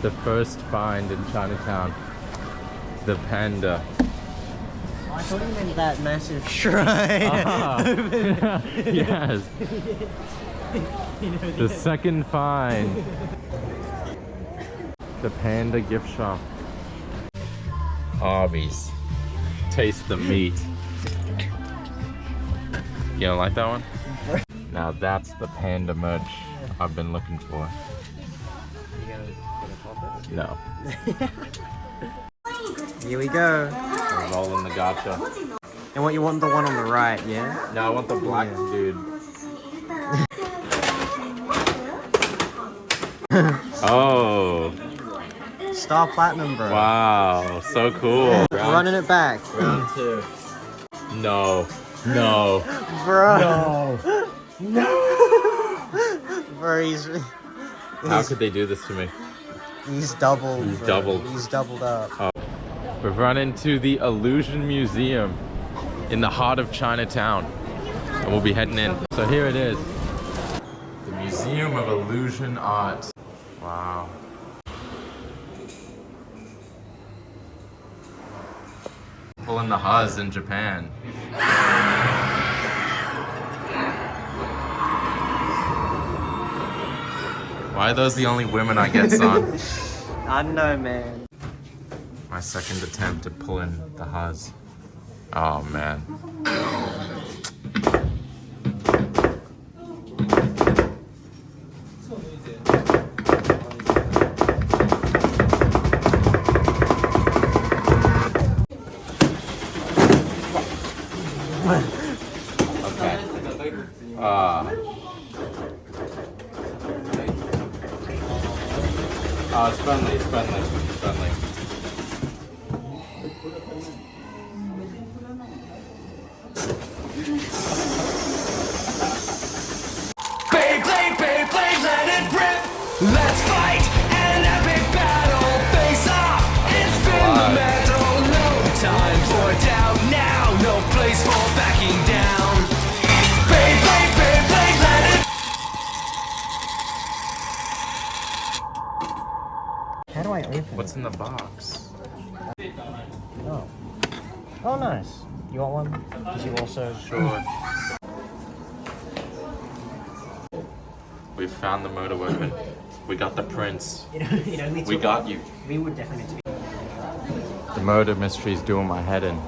The first find in Chinatown. The panda. I thought you meant that massive shrine. Yes. You know, The second find. The panda gift shop. Arby's. Taste the meat. You don't like that one? Now that's the panda merch I've been looking for. You gonna pop it? No. Here we go. I'm rolling the gacha. And what, you want the one on the right, yeah? No, I want the black dude. Oh. Star Platinum, bro. Wow, so cool. Running it back. Round 2. No. No. Bro. No. No. Bro, How could they do this to me? he's doubled. He's bro. doubled. He's doubled up. Oh. We've run into the Illusion Museum in the heart of Chinatown. And we'll be heading in. So here it is. The Museum of Illusion Art. Wow. Pulling the Huz in Japan. Why are those the only women I get, son? I don't know, man. My second attempt at pulling the Huz. Oh, man. Oh, it's friendly, it's friendly, it's friendly. Beyblade, Beyblade, let it rip. Let's fight an epic battle. Face off and spin the metal. No time for doubt now. No place for backing down. Beyblade, Beyblade, let it. How do I open What's in the box? it? Oh. Oh, nice. You want one? Because you also... Sure. We found the motor weapon. We got the prince. We got you. We would definitely need to be... The murder mystery's doing my head in.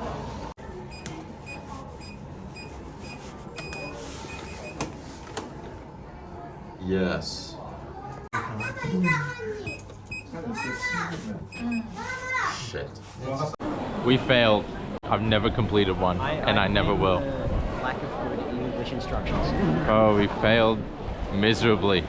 Yes. Shit. We failed. I've never completed one, and I never will. Lack of good English instructions. Oh, we failed miserably.